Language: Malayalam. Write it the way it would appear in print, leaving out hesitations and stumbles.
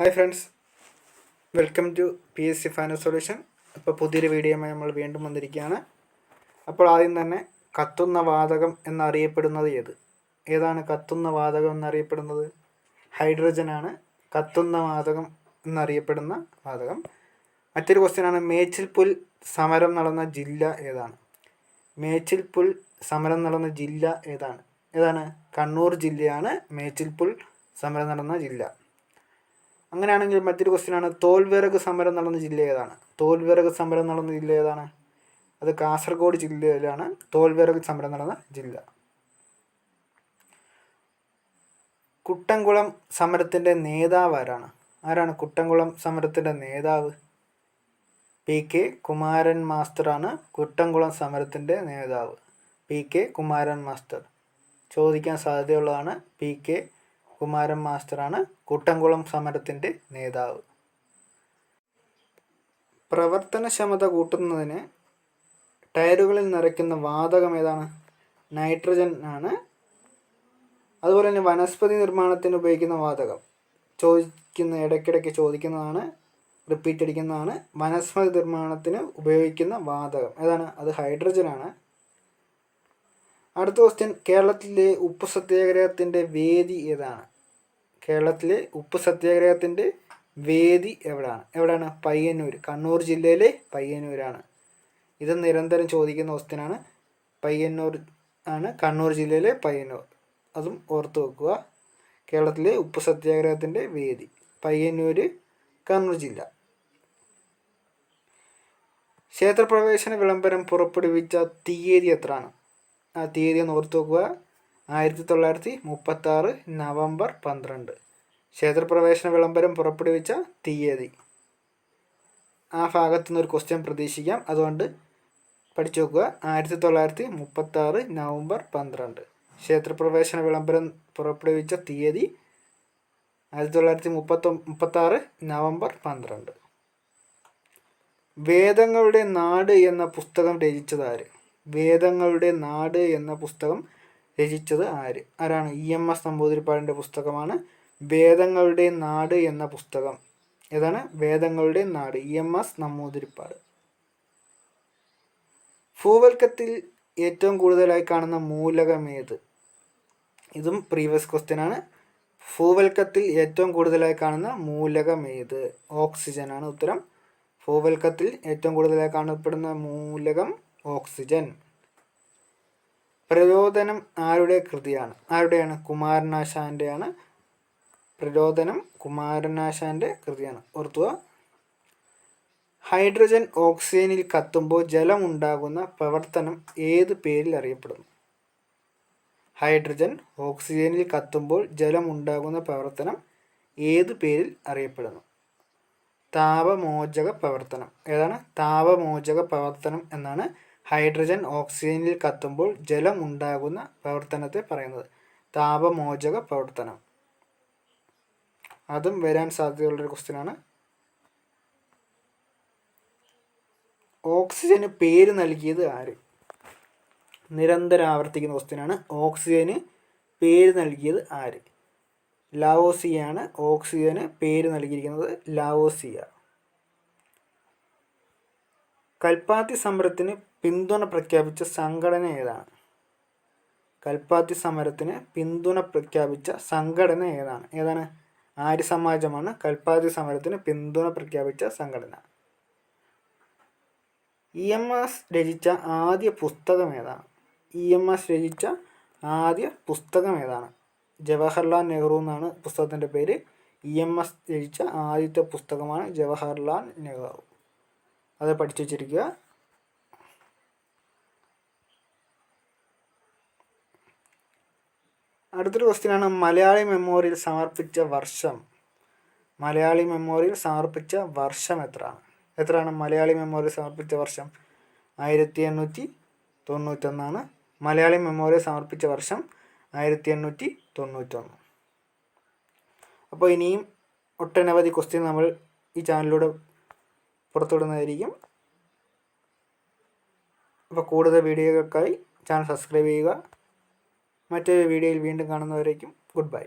Hi friends, welcome to PSC final solution. ഇപ്പോൾ പുതിയൊരു വീഡിയോയുമായി നമ്മൾ വീണ്ടും വന്നിരിക്കുകയാണ്. അപ്പോൾ ആദ്യം തന്നെ കത്തുന്ന വാതകം എന്നറിയപ്പെടുന്നത് ഏതാണ് കത്തുന്ന വാതകം എന്നറിയപ്പെടുന്നത്? ഹൈഡ്രജനാണ് കത്തുന്ന വാതകം എന്നറിയപ്പെടുന്ന വാതകം. മറ്റൊരു ക്വസ്റ്റ്യനാണ്, മേച്ചിൽപ്പുൽ സമരം നടന്ന ജില്ല ഏതാണ്? മേച്ചിൽപ്പുൽ സമരം നടന്ന ജില്ല ഏതാണ്? കണ്ണൂർ ജില്ലയാണ് മേച്ചിൽപ്പുൽ സമരം നടന്ന ജില്ല. അങ്ങനെയാണെങ്കിൽ മറ്റൊരു ക്വസ്റ്റ്യനാണ്, തോൽവിറക് സമരം നടന്ന ജില്ല ഏതാണ്? തോൽവിറക് സമരം നടന്ന ജില്ല ഏതാണ്? അത് കാസർഗോഡ് ജില്ലയിലാണ് തോൽവിറക് സമരം നടന്ന ജില്ല. കുട്ടംകുളം സമരത്തിൻ്റെ നേതാവ് ആരാണ് കുട്ടംകുളം സമരത്തിൻ്റെ നേതാവ്? PK കുമാരൻ മാസ്റ്ററാണ് കുട്ടംകുളം സമരത്തിൻ്റെ നേതാവ്. PK കുമാരൻ മാസ്റ്റർ ചോദിക്കാൻ സാധ്യതയുള്ളതാണ്. PK കുമാരൻ മാസ്റ്ററാണ് കുട്ടംകുളം സമരത്തിൻ്റെ നേതാവ്. പ്രവർത്തനക്ഷമത കൂട്ടുന്നതിന് ടയറുകളിൽ നിറയ്ക്കുന്ന വാതകം ഏതാണ്? നൈട്രജൻ ആണ്. അതുപോലെ തന്നെ വനസ്പതി നിർമ്മാണത്തിന് ഉപയോഗിക്കുന്ന വാതകം ഇടയ്ക്കിടയ്ക്ക് ചോദിക്കുന്നതാണ്, റിപ്പീറ്റ് അടിക്കുന്നതാണ്. വനസ്പതി നിർമ്മാണത്തിന് ഉപയോഗിക്കുന്ന വാതകം ഏതാണ്? അത് ഹൈഡ്രജനാണ്. അടുത്ത ക്വസ്റ്റ്യൻ, കേരളത്തിലെ ഉപ്പ് സത്യാഗ്രഹത്തിൻ്റെ വേദി ഏതാണ്? കേരളത്തിലെ ഉപ്പ് സത്യാഗ്രഹത്തിൻ്റെ വേദി എവിടെയാണ്? പയ്യന്നൂർ. കണ്ണൂർ ജില്ലയിലെ പയ്യന്നൂരാണ്. ഇത് നിരന്തരം ചോദിക്കുന്ന ക്വസ്റ്റ്യനാണ്. പയ്യന്നൂർ ആണ് കണ്ണൂർ ജില്ലയിലെ പയ്യന്നൂർ. അതും ഓർത്ത് വെക്കുക. കേരളത്തിലെ ഉപ്പ് സത്യാഗ്രഹത്തിൻ്റെ വേദി പയ്യന്നൂർ, കണ്ണൂർ ജില്ല. ക്ഷേത്രപ്രവേശന വിളംബരം പുറപ്പെടുവിച്ച തീയതി എത്രയാണ്? ആ തീയതി ഒന്ന് ഓർത്ത് വെക്കുക. 1936 നവംബർ 12. ക്ഷേത്രപ്രവേശന വിളംബരം പുറപ്പെടുവിച്ച തീയതി. ആ ഭാഗത്തുനിന്ന് ഒരു ക്വസ്റ്റ്യൻ പ്രതീക്ഷിക്കാം, അതുകൊണ്ട് പഠിച്ചു വെക്കുക. 1936 നവംബർ 12. ക്ഷേത്രപ്രവേശന വിളംബരം പുറപ്പെടുവിച്ച തീയതി 1936 നവംബർ 12. വേദങ്ങളുടെ നാട് എന്ന പുസ്തകം രചിച്ചത് ആര്? വേദങ്ങളുടെ നാട് എന്ന പുസ്തകം രചിച്ചത് ആരാണ്? EMS നമ്പൂതിരിപ്പാടിൻ്റെ പുസ്തകമാണ് വേദങ്ങളുടെ നാട് എന്ന പുസ്തകം. ഏതാണ്? വേദങ്ങളുടെ നാട്, EMS നമ്പൂതിരിപ്പാട്. ഭൂവൽക്കത്തിൽ ഏറ്റവും കൂടുതലായി കാണുന്ന മൂലകം ഏത്? ഇതും പ്രീവിയസ് ക്വസ്റ്റ്യൻ ആണ്. ഭൂവൽക്കത്തിൽ ഏറ്റവും കൂടുതലായി കാണുന്ന മൂലകം ഏത്? ഓക്സിജൻ ആണ് ഉത്തരം. ഭൂവൽക്കത്തിൽ ഏറ്റവും കൂടുതലായി കാണപ്പെടുന്ന മൂലകം ഓക്സിജൻ. പ്രചോദനം ആരുടെ കൃതിയാണ്? ആരുടെയാണ്? കുമാരനാശാൻ്റെയാണ്. പ്രചോദനം കുമാരനാശാൻ്റെ കൃതിയാണ്, ഓർത്തുക. ഹൈഡ്രജൻ ഓക്സിജനിൽ കത്തുമ്പോൾ ജലമുണ്ടാകുന്ന പ്രവർത്തനം ഏത് പേരിൽ അറിയപ്പെടുന്നു? ഹൈഡ്രജൻ ഓക്സിജനിൽ കത്തുമ്പോൾ ജലമുണ്ടാകുന്ന പ്രവർത്തനം ഏത് പേരിൽ അറിയപ്പെടുന്നു? താപമോചക പ്രവർത്തനം. ഏതാണ്? താപമോചക പ്രവർത്തനം എന്നാണ് ഹൈഡ്രജൻ ഓക്സിജനിൽ കത്തുമ്പോൾ ജലം ഉണ്ടാകുന്ന പ്രവർത്തനത്തെ പറയുന്നത്. താപമോചക പ്രവർത്തനം. അതും വരാൻ സാധ്യതയുള്ളൊരു ക്വസ്റ്റ്യനാണ്. ഓക്സിജന് പേര് നൽകിയത് ആര്? നിരന്തരം ആവർത്തിക്കുന്ന ക്വസ്റ്റ്യനാണ്. ഓക്സിജന് പേര് നൽകിയത് ആര്? ലാവോസിയാണ് ഓക്സിജന് പേര് നൽകിയിരിക്കുന്നത്. ലാവോസിയ. കൽപ്പാത്തി സമരത്തിന് പിന്തുണ പ്രഖ്യാപിച്ച സംഘടന ഏതാണ്? കൽപ്പാത്തി സമരത്തിന് പിന്തുണ പ്രഖ്യാപിച്ച സംഘടന ഏതാണ്? ആര്യ സമാജമാണ് കൽപ്പാത്തി സമരത്തിന് പിന്തുണ പ്രഖ്യാപിച്ച സംഘടന. EMS രചിച്ച ആദ്യ പുസ്തകം ഏതാണ്? EMS രചിച്ച ആദ്യ പുസ്തകം ഏതാണ്? ജവഹർലാൽ നെഹ്റു എന്നാണ് പുസ്തകത്തിൻ്റെ പേര്. EMS രചിച്ച ആദ്യത്തെ പുസ്തകമാണ് ജവഹർലാൽ നെഹ്റു. അത് പഠിച്ചു വച്ചിരിക്കുക. അടുത്തൊരു ക്വസ്റ്റ്യനാണ്, മലയാളി മെമ്മോറിയൽ സമർപ്പിച്ച വർഷം. മലയാളി മെമ്മോറിയൽ സമർപ്പിച്ച വർഷം എത്രയാണ്? മലയാളി മെമ്മോറിയൽ സമർപ്പിച്ച വർഷം 1891. മലയാളി മെമ്മോറിയൽ സമർപ്പിച്ച വർഷം 1891. അപ്പോൾ ഇനിയും ഒട്ടനവധി ക്വസ്റ്റ്യൻ നമ്മൾ ഈ ചാനലിലൂടെ പുറത്തുവിടുന്നതായിരിക്കും. അപ്പോൾ കൂടുതൽ വീഡിയോകൾക്കായി ചാനൽ സബ്സ്ക്രൈബ് ചെയ്യുക. മറ്റൊരു വീഡിയോയിൽ വീണ്ടും കാണുന്നവരേക്കും ഗുഡ് ബൈ.